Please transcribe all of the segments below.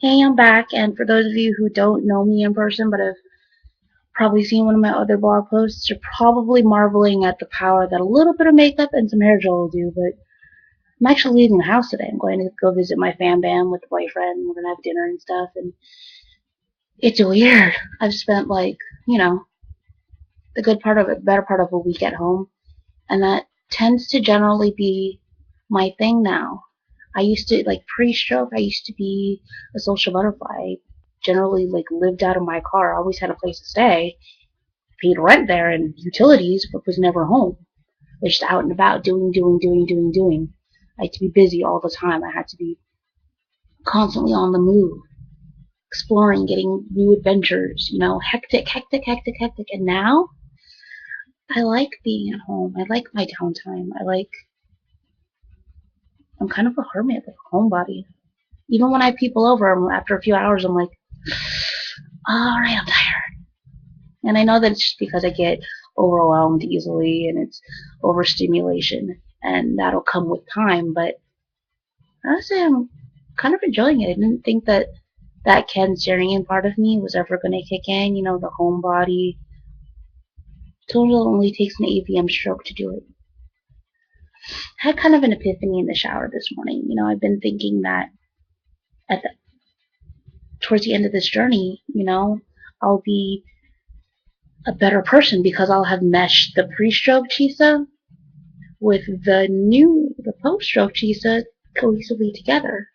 Hey, I'm back, and for those of you who don't know me in person but have probably seen one of my other blog posts, you're probably marveling at the power that a little bit of makeup and some hair gel will do, but I'm actually leaving the house today. I'm going to go visit my fam bam with the boyfriend. We're going to have dinner and stuff, and it's weird. I've spent, the good part of it, better part of a week at home, and that tends to generally be my thing now. I used to, pre-stroke, I used to be a social butterfly. I generally, lived out of my car. I always had a place to stay, paid rent there and utilities, but was never home. I was just out and about doing. I had to be busy all the time. I had to be constantly on the move, exploring, getting new adventures, hectic. And now, I like being at home. I like my downtime. I'm kind of a hermit, like a homebody. Even when I have people over, after a few hours, I'm like, alright, I'm tired. And I know that it's just because I get overwhelmed easily and it's overstimulation, and that'll come with time, but honestly, I'm kind of enjoying it. I didn't think that that Cancerian part of me was ever going to kick in, the homebody. Total only takes an AVM stroke to do it. I had kind of an epiphany in the shower this morning. I've been thinking that at the, towards the end of this journey, I'll be a better person because I'll have meshed the pre-stroke Chisa with the post-stroke Chisa cohesively together.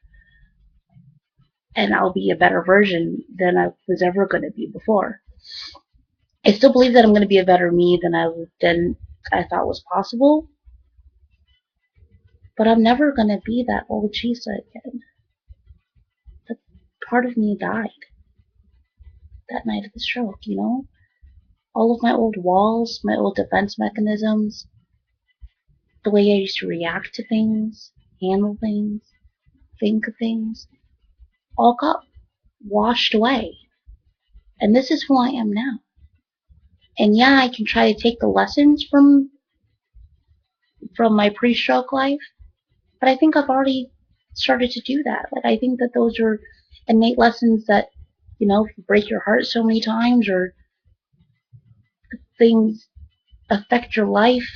And I'll be a better version than I was ever going to be before. I still believe that I'm going to be a better me than I thought was possible, but I'm never going to be that old Chisa again. The part of me died that night of the stroke, All of my old walls, my old defense mechanisms, the way I used to react to things, handle things, think of things, all got washed away. And this is who I am now. And yeah, I can try to take the lessons from my pre-stroke life, but I think I've already started to do that. I think that those are innate lessons that, if you break your heart so many times or things affect your life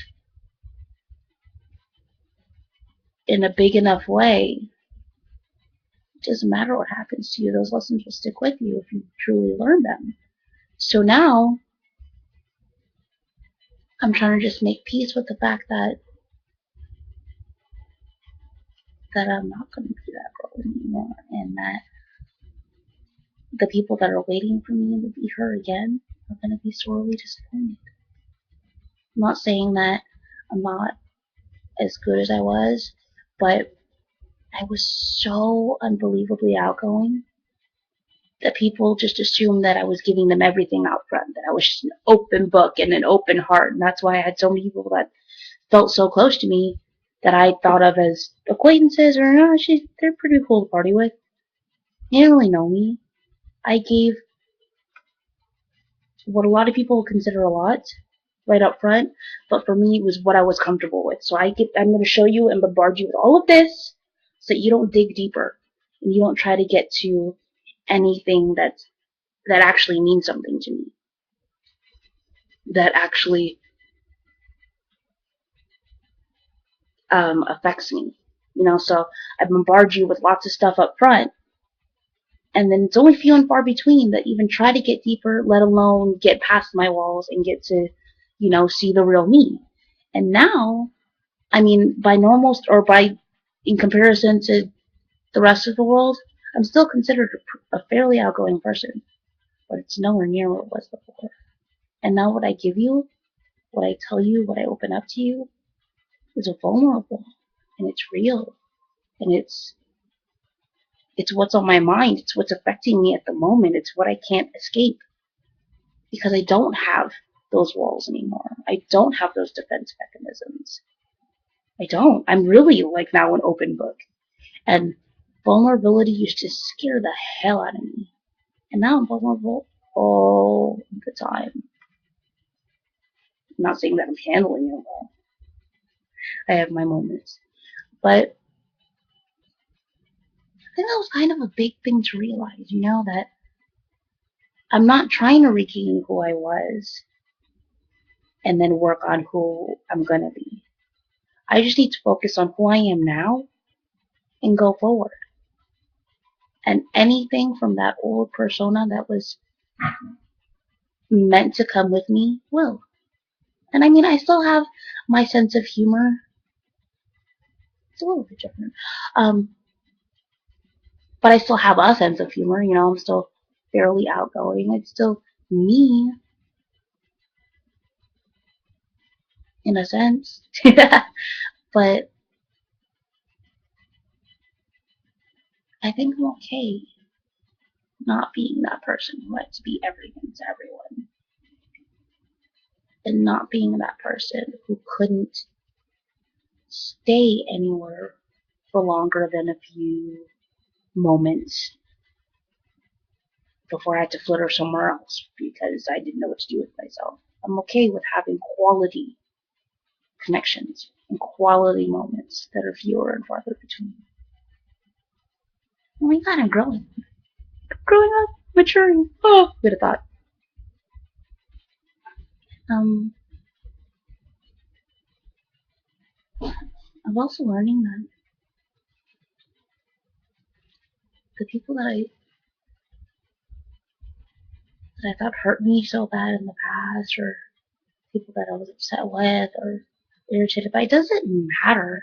in a big enough way, it doesn't matter what happens to you. Those lessons will stick with you if you truly learn them. So now, I'm trying to just make peace with the fact that I'm not going to be that girl anymore, and that the people that are waiting for me to be her again are going to be sorely disappointed. I'm not saying that I'm not as good as I was, but I was so unbelievably outgoing that people just assumed that I was giving them everything out front, that I was just an open book and an open heart, and that's why I had so many people that felt so close to me that I thought of as acquaintances or no, they're pretty cool to party with. They didn't really know me. I gave what a lot of people consider a lot right up front, but for me it was what I was comfortable with. So I'm going to show you and bombard you with all of this so that you don't dig deeper and you don't try to get to anything that actually means something to me, that actually affects me. So I bombard you with lots of stuff up front, and then it's only few and far between that even try to get deeper, let alone get past my walls and get to, see the real me. And now, I mean, by normal or by in comparison to the rest of the world, I'm still considered a fairly outgoing person, but it's nowhere near what it was before. And now, what I give you, what I tell you, what I open up to you, is vulnerable, and it's real, and it's what's on my mind. It's what's affecting me at the moment. It's what I can't escape because I don't have those walls anymore. I don't have those defense mechanisms. I don't. I'm really now an open book. And vulnerability used to scare the hell out of me. And now I'm vulnerable all the time. I'm not saying that I'm handling it well. I have my moments. But I think that was kind of a big thing to realize, that I'm not trying to regain who I was and then work on who I'm gonna be. I just need to focus on who I am now and go forward. And anything from that old persona that was meant to come with me will. And I mean, I still have my sense of humor. It's a little bit different. Um, but I still have a sense of humor. I'm still fairly outgoing. It's still me in a sense. But I think I'm okay not being that person who had to be everything to everyone. And not being that person who couldn't stay anywhere for longer than a few moments before I had to flitter somewhere else because I didn't know what to do with myself. I'm okay with having quality connections and quality moments that are fewer and farther between. Oh my god, I'm growing. Growing up, maturing. Oh, who'd have thought? Um, I'm also learning the people that I thought hurt me so bad in the past, or people that I was upset with or irritated by, it doesn't matter.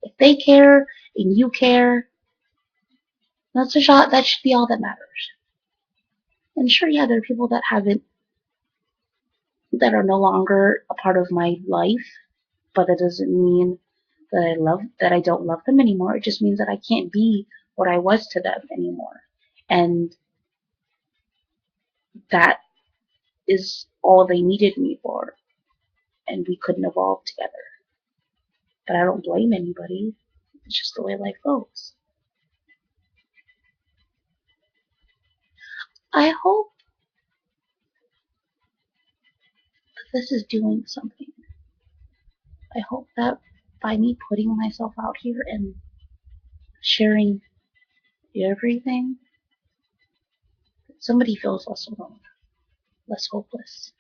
If they care and you care, that's a shot. That should be all that matters. And sure, yeah, there are people that are no longer a part of my life, but that doesn't mean that I don't love them anymore. It just means that I can't be what I was to them anymore. And that is all they needed me for. And we couldn't evolve together. But I don't blame anybody. It's just the way life goes. I hope that this is doing something. I hope that by me putting myself out here and sharing everything, somebody feels less alone, less hopeless.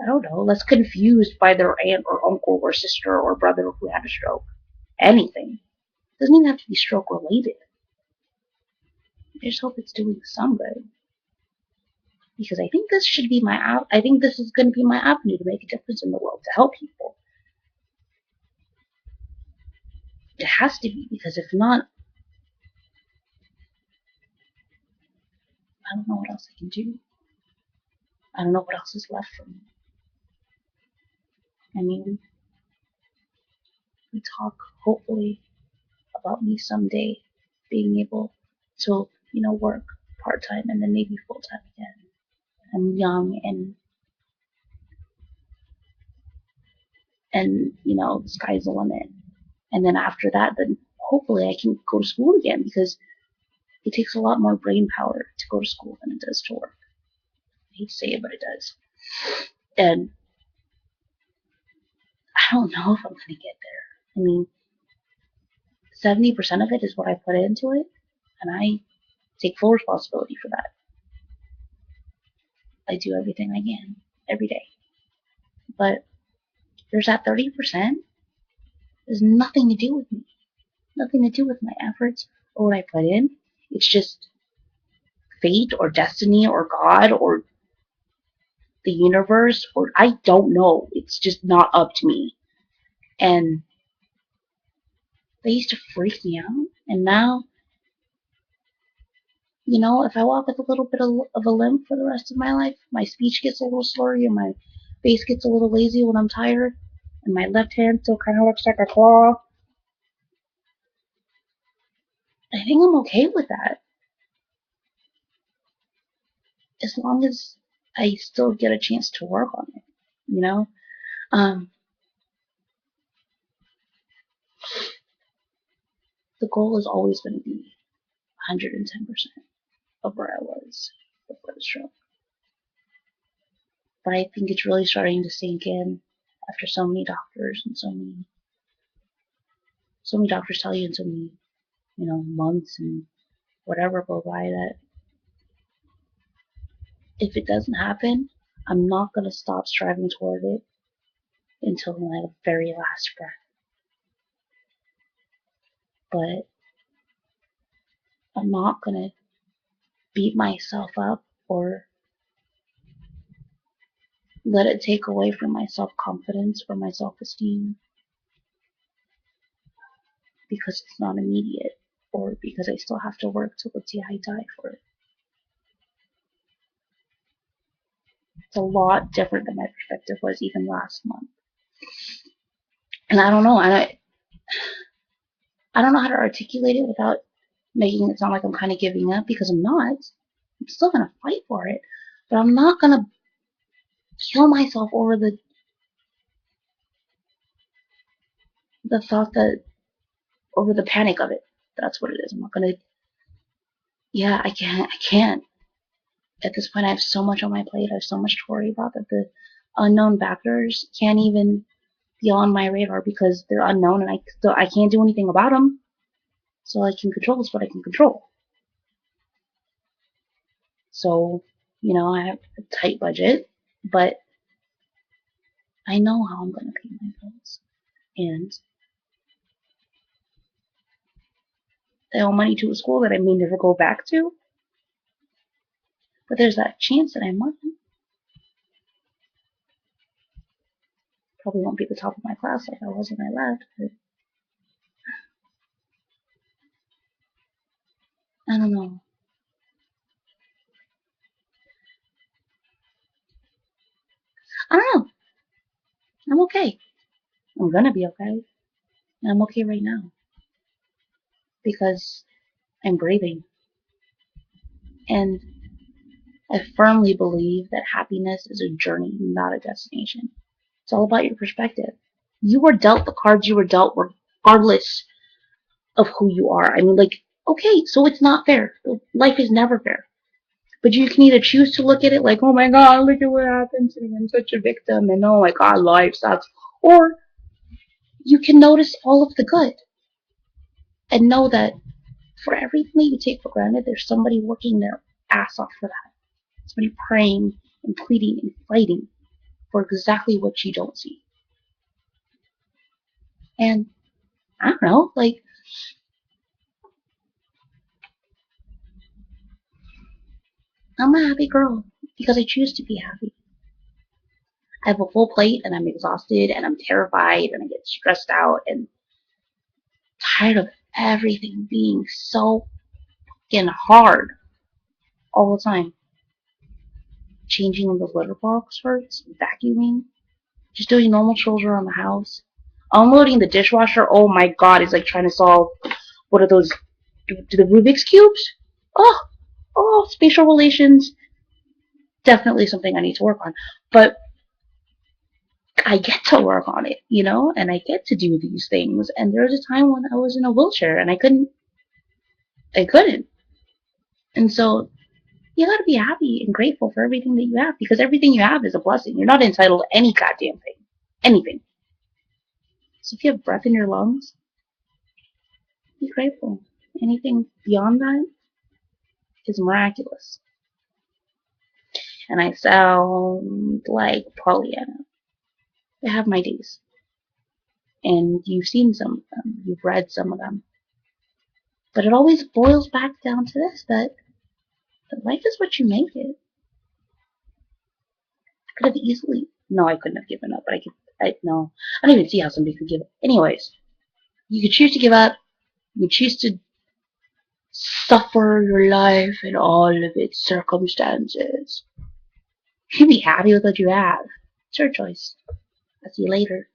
I don't know, less confused by their aunt or uncle or sister or brother who had a stroke. Anything. Doesn't even have to be stroke related. I just hope it's doing some good. Because I think this should be I think this is going to be my avenue to make a difference in the world, to help people. It has to be, because if not, I don't know what else I can do. I don't know what else is left for me. I mean, we talk hopefully about me someday being able to, work part time and then maybe full time again. I'm young and the sky's the limit. And then after that, then hopefully I can go to school again because it takes a lot more brain power to go to school than it does to work. I hate to say it, but it does. And I don't know if I'm gonna get there. I mean, 70% of it is what I put into it, and I take full responsibility for that. I do everything I can every day. But there's that 30%. There's nothing to do with me. Nothing to do with my efforts or what I put in. It's just fate or destiny or God or the universe or I don't know. It's just not up to me. And they used to freak me out. And now, if I walk with a little bit of a limp for the rest of my life, my speech gets a little slurry and my face gets a little lazy when I'm tired, and my left hand still kind of looks like a claw. I think I'm okay with that. As long as I still get a chance to work on it, you know? Um, the goal is always going to be 110% of where I was before the stroke. But I think it's really starting to sink in after so many doctors and so many doctors tell you and so many months and whatever go by, that if it doesn't happen, I'm not going to stop striving toward it until my very last breath. But I'm not going to beat myself up or let it take away from my self-confidence or my self-esteem because it's not immediate or because I still have to work till the day I die for it. It's a lot different than my perspective was even last month. And I don't know, I don't know how to articulate it without making it sound like I'm kind of giving up, because I'm not. I'm still going to fight for it. But I'm not going to kill myself over the thought that, over the panic of it. That's what it is. I'm not going to, yeah, I can't. At this point, I have so much on my plate. I have so much to worry about that the unknown factors can't even be on my radar because they're unknown and I can't do anything about them. So I can control is what I can control. So, I have a tight budget, but I know how I'm going to pay my bills. And I owe money to a school that I may never go back to. But there's that chance that I might. Probably won't be at the top of my class like I was when I left, but I don't know. I don't know. I'm okay. I'm gonna be okay. And I'm okay right now. Because I'm breathing. And I firmly believe that happiness is a journey, not a destination. It's all about your perspective. You were dealt the cards you were dealt regardless of who you are. I mean, okay, so it's not fair. Life is never fair. But you can either choose to look at it like, oh my god, look at what happened to me, I'm such a victim, and oh my god, life sucks. Or you can notice all of the good and know that for everything that you take for granted, there's somebody working their ass off for that. Somebody praying and pleading and fighting for exactly what you don't see. And I don't know, I'm a happy girl because I choose to be happy. I have a full plate and I'm exhausted and I'm terrified and I get stressed out and tired of everything being so fucking hard all the time. Changing the litter box hurts, vacuuming, just doing normal chores around the house. Unloading the dishwasher, oh my god, it's like trying to solve, what are those, the Rubik's Cubes? Spatial relations, definitely something I need to work on. But I get to work on it, and I get to do these things. And there was a time when I was in a wheelchair and I couldn't. And so you gotta be happy and grateful for everything that you have, because everything you have is a blessing. You're not entitled to any goddamn thing. Anything. So if you have breath in your lungs, be grateful. Anything beyond that is miraculous. And I sound like Pollyanna. I have my days. And you've seen some of them. You've read some of them. But it always boils back down to this, that life is what you make it. I could have easily... No, I couldn't have given up, but no. I don't even see how somebody could give up. Anyways, you could choose to give up. You could choose to suffer your life and all of its circumstances. You should be happy with what you have. It's your choice. I'll see you later.